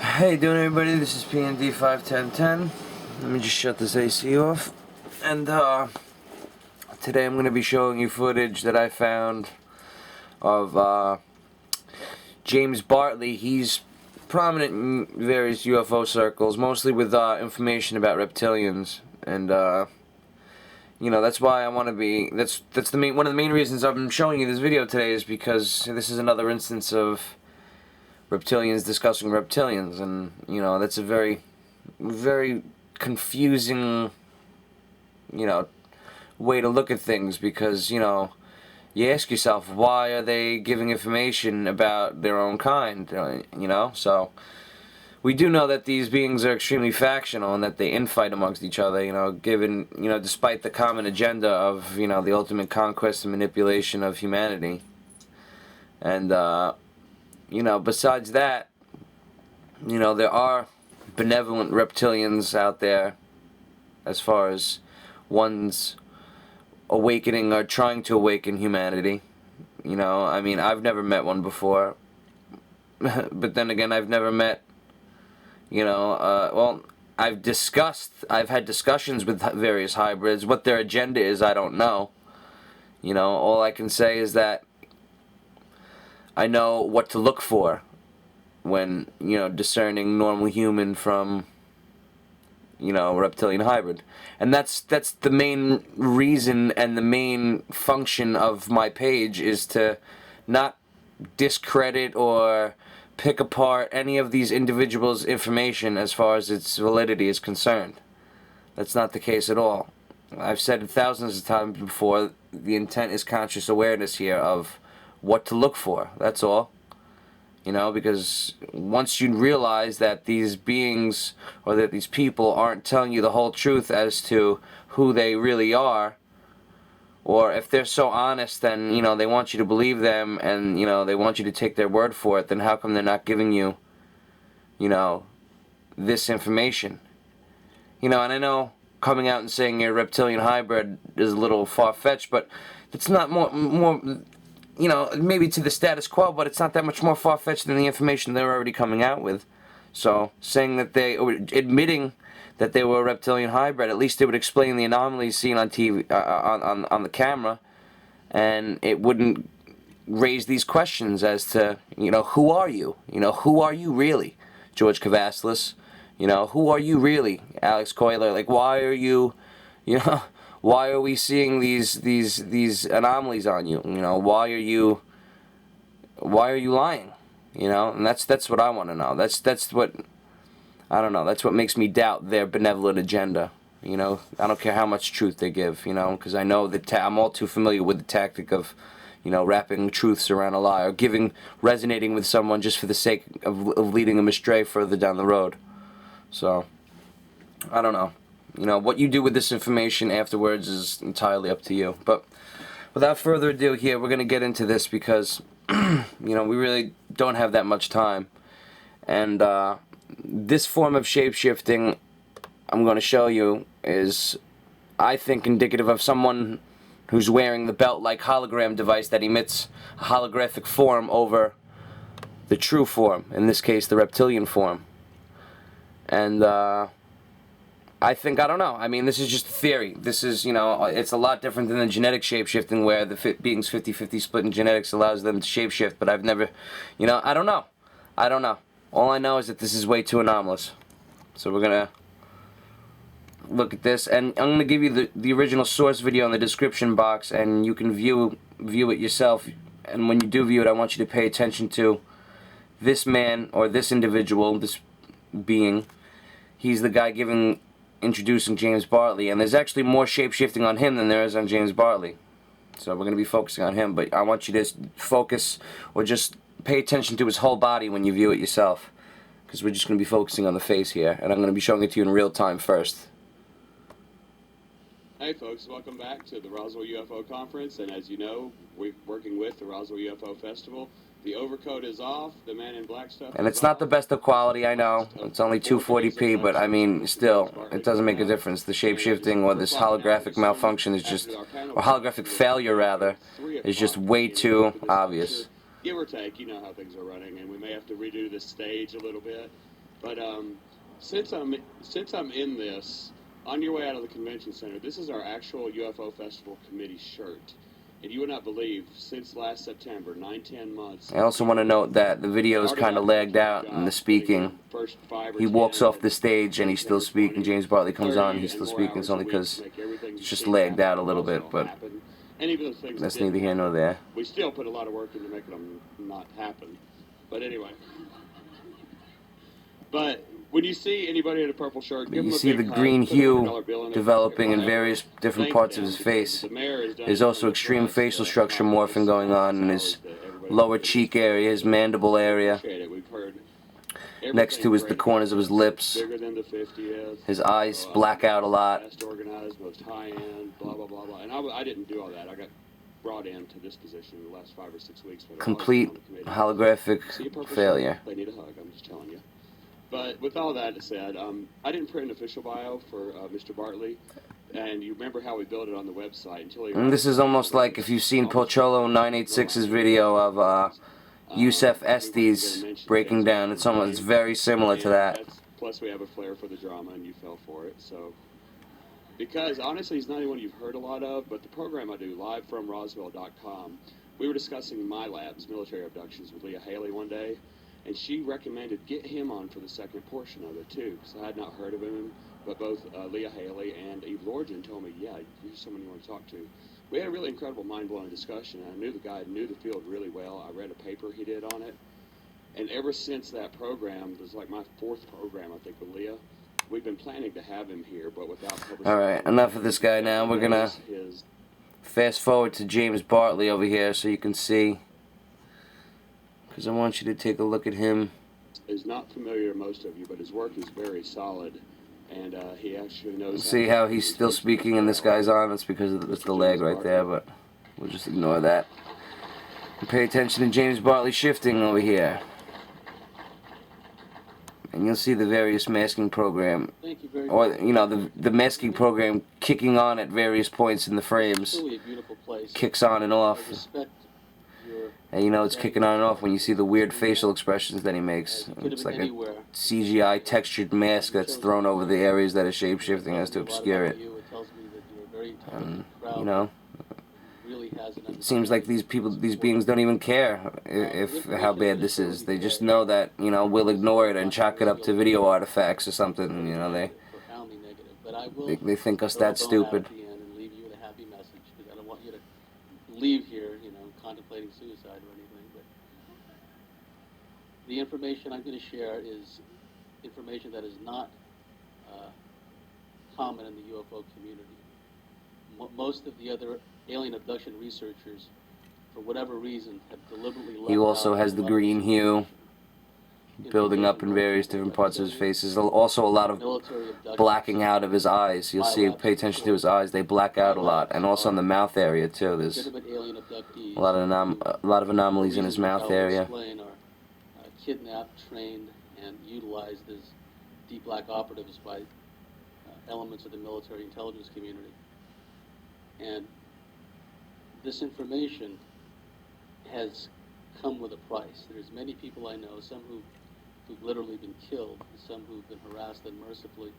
Hey, doing everybody? This is PND 51010. Let me just shut this AC off. And today I'm going to be showing you footage that I found of James Bartley. He's prominent in various UFO circles, mostly with information about reptilians. And you know, that's why I want to be. That's one of the main reasons I'm showing you this video today, is because this is another instance of reptilians discussing reptilians, and you know, that's a very confusing, you know, way to look at things, because you know, you ask yourself, why are they giving information about their own kind, you know? So we do know that these beings are extremely factional and that they infight amongst each other, you know, given, you know, despite the common agenda of, you know, the ultimate conquest and manipulation of humanity. And you know, besides that, you know, there are benevolent reptilians out there, as far as ones awakening or trying to awaken humanity. You know, I mean, I've never met one before, but then again, I've never met, you know, well, I've had discussions with various hybrids. What their agenda is, I don't know. You know, all I can say is that I know what to look for when, you know, discerning normal human from, you know, reptilian hybrid. And that's the main reason and the main function of my page, is to not discredit or pick apart any of these individuals' information as far as its validity is concerned. That's not the case at all. I've said it thousands of times before, the intent is conscious awareness here of what to look for, that's all. You know, because once you realize that these beings, or that these people aren't telling you the whole truth as to who they really are, or if they're so honest, then, you know, they want you to believe them, and, you know, they want you to take their word for it, then how come they're not giving you, you know, this information? You know, and I know coming out and saying you're a reptilian hybrid is a little far-fetched, but it's not more, you know, maybe to the status quo, but it's not that much more far-fetched than the information they're already coming out with. So, saying that or admitting that they were a reptilian hybrid, at least it would explain the anomalies seen on TV, on the camera, and it wouldn't raise these questions as to, you know, who are you? You know, who are you really? George Cavaslis, you know, who are you really? Alex Coiler, like, why are you, you know, why are we seeing these anomalies on you? You know, why are you lying? You know, and that's what I want to know. That's what, I don't know, that's what makes me doubt their benevolent agenda. You know, I don't care how much truth they give, you know, because I know that I'm all too familiar with the tactic of, you know, wrapping truths around a lie, or resonating with someone just for the sake of leading them astray further down the road. So, I don't know. You know, what you do with this information afterwards is entirely up to you. But without further ado here, we're going to get into this, because, you know, we really don't have that much time. And this form of shape-shifting I'm going to show you is, I think, indicative of someone who's wearing the belt-like hologram device that emits a holographic form over the true form, in this case the reptilian form. And I think, I don't know, I mean, this is just a theory. This is, you know, it's a lot different than the genetic shapeshifting, where the being's 50-50 split in genetics allows them to shapeshift, but I've never, you know, I don't know. All I know is that this is way too anomalous. So we're going to look at this, and I'm going to give you the original source video in the description box, and you can view it yourself. And when you do view it, I want you to pay attention to this man, or this individual, this being. He's the guy introducing James Bartley, and there's actually more shape-shifting on him than there is on James Bartley. So we're going to be focusing on him, but I want you to focus, or just pay attention to his whole body when you view it yourself, because we're just going to be focusing on the face here, and I'm going to be showing it to you in real time first. Hey folks, welcome back to the Roswell UFO Conference, and as you know, we're working with the Roswell UFO Festival. The overcoat is off, the man in black stuff. And it's not the best of quality, I know. It's only 240p, but I mean, still, it doesn't make a difference. The shape-shifting, or this holographic malfunction is just, or holographic failure rather, is just way too obvious. Give or take, you know how things are running, and we may have to redo the stage a little bit. But since I'm in this, on your way out of the convention center, this is our actual UFO Festival Committee shirt. And you would not believe, since last September, 9-10 months. I also want to note that the video is kind of lagged out in the speaking. He walks off the stage and he's still speaking. James Bartley comes on and he's still speaking. It's only because it's just lagged out a little bit, but that's neither here nor there. We still put a lot of work into making them not happen. But anyway. But when you see anybody in a purple shirt, give you them a see big the hug, green put a $100 hue bill in it, developing in various different parts of his face. There's also extreme facial structure morphing going on in his lower cheek area, his mandible area. Next to the corners of his lips. His eyes black out a lot. Best organized, most high-end, blah, blah, blah, blah. And I didn't do all that. I got brought into this position in the last 5 or 6 weeks. Complete holographic failure. They need a hug, I'm just telling you. But with all that said, I didn't print an official bio for Mr. Bartley, and you remember how we built it on the website until he... And this is almost like if you've seen Pocholo 986's video of Yusef Estes breaking down. It's very similar to that. Plus we have a flair for the drama, and you fell for it, so... Because, honestly, he's not anyone you've heard a lot of, but the program I do, live from Roswell.com, we were discussing my labs, military abductions, with Leah Haley one day, and she recommended get him on for the second portion of it, too, because I had not heard of him, but both Leah Haley and Eve Lorgen told me, yeah, you're someone you want to talk to. We had a really incredible, mind-blowing discussion. I knew the guy, knew the field really well. I read a paper he did on it, and ever since that program, it was like my 4th program, I think, with Leah. We've been planning to have him here, but without publishing. Alright, enough of this guy now. We're going to fast forward to James Bartley over here so you can see. Because I want you to take a look at him. Is not familiar to most of you, but his work is very solid. And he actually knows... See how he's still speaking and this guy's on? It's because it's the lag right there, but we'll just ignore that. And pay attention to James Bartley shifting over here. And you'll see the various masking program, or the masking program kicking on at various points in the frames. Kicks on and off. And you know it's kicking on and off when you see the weird facial expressions that he makes. It's like a CGI textured mask that's thrown over the areas that a shapeshifting has to obscure it. And, you know, it seems like these beings don't even care if how bad this is. They just know that, you know, we'll ignore it and chalk it up to video artifacts or something. You know, they think us that stupid. I don't want you to leave here, you know, contemplating suicide or anything. But the information I'm going to share is information that is not common in the UFO community. Most of the other alien abduction researchers, for whatever reason, have deliberately left. He also has the green hue building up in various different parts of his face. There's also a lot of blacking out of his eyes. You'll see, pay attention to his eyes, they black out a lot. And also in the mouth area too, there's a lot of anomalies in his mouth area. Kidnapped, trained, and utilized as deep black operatives by elements of the military intelligence community. And this information has come with a price. There's many people I know, some who've literally been killed, some who've been harassed unmercifully,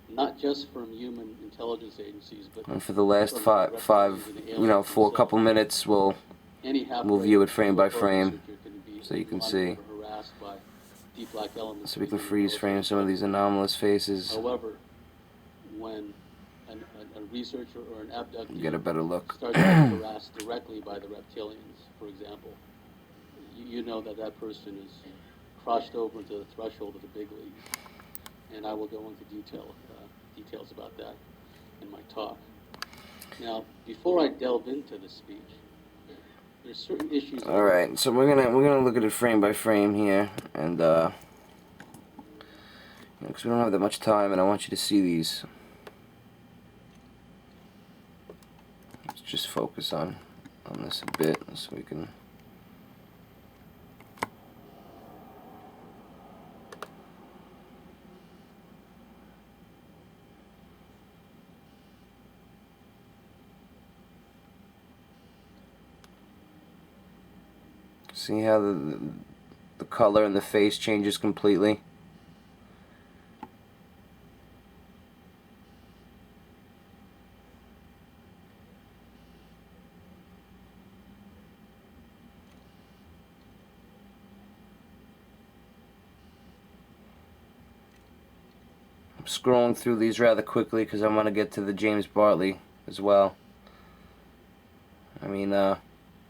not just from human intelligence agencies, but and for the last for a couple minutes, we'll view it frame by frame, so you can see. So we can freeze frame some of these anomalous faces. However, when a researcher or an abductee get a better look. starts being harassed directly by the reptilians, for example, you know that person is crossed over into the threshold of the big leagues. And I will go into details about that in my talk. Now, before I delve into the speech, there's certain issues. All right, so we're gonna look at it frame by frame here, and because we don't have that much time, and I want you to see these. Let's just focus on this a bit, so we can. See how the color in the face changes completely? scrolling through these rather quickly because I want to get to the James Bartley as well. I mean,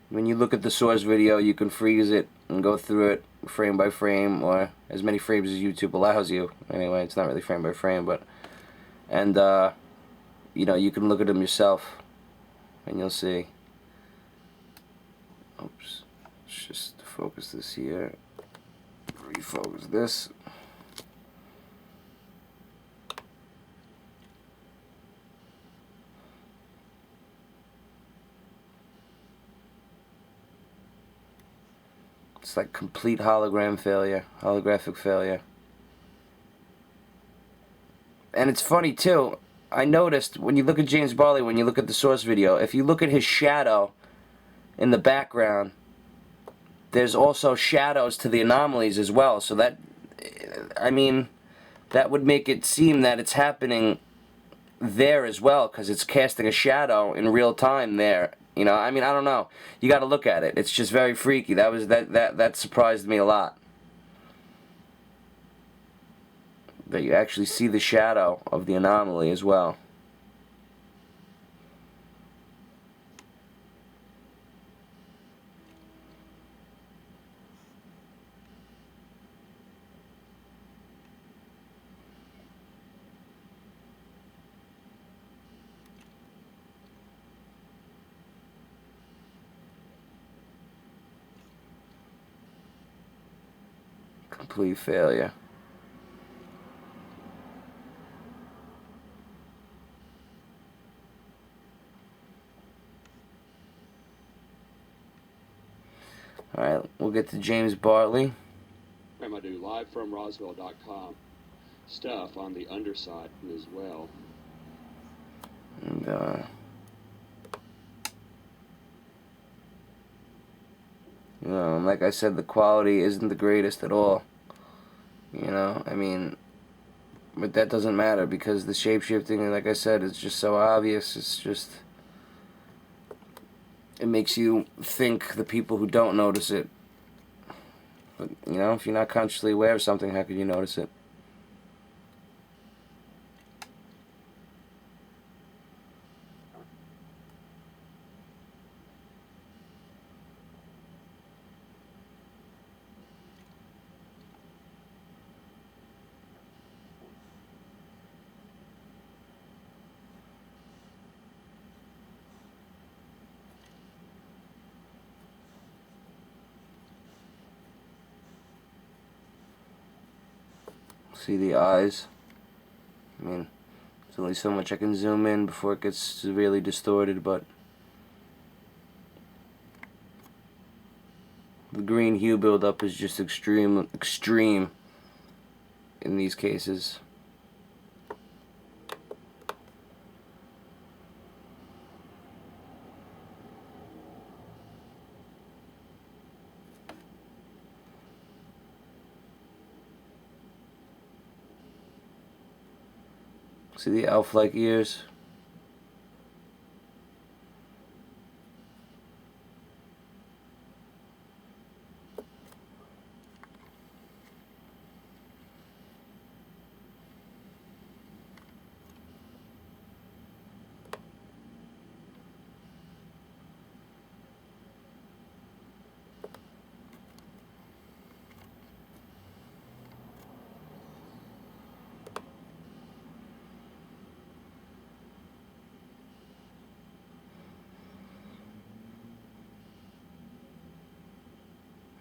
when you look at the source video, you can freeze it and go through it frame by frame, or as many frames as YouTube allows you. Anyway, it's not really frame by frame, but, and you know, you can look at them yourself and you'll see. Oops, let's just focus this here, refocus this. It's like complete hologram failure, holographic failure. And it's funny too, I noticed when you look at James Bartley, when you look at the source video, if you look at his shadow in the background, there's also shadows to the anomalies as well. So that, I mean, that would make it seem that it's happening there as well, because it's casting a shadow in real time there. You know, I mean, I don't know. You got to look at it. It's just very freaky. That surprised me a lot. That you actually see the shadow of the anomaly as well. Complete failure. Alright, we'll get to James Bartley. I do live from Roswell.com stuff on the underside as well. And, you know, like I said, the quality isn't the greatest at all. You know, I mean, but that doesn't matter because the shapeshifting, like I said, is just so obvious. It's just, it makes you think the people who don't notice it. But, you know, if you're not consciously aware of something, how could you notice it? See the eyes? I mean, there's only so much I can zoom in before it gets severely distorted, but the green hue buildup is just extreme in these cases. See the elf-like ears?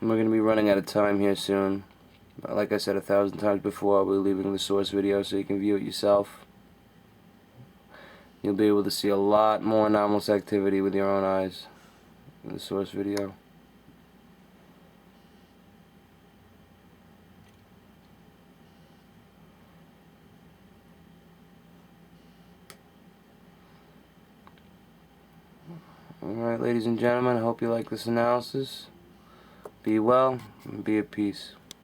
We're going to be running out of time here soon. Like I said 1,000 times before, I'll be leaving the source video so you can view it yourself. You'll be able to see a lot more anomalous activity with your own eyes in the source video. Alright, ladies and gentlemen, I hope you like this analysis. Be well and be at peace.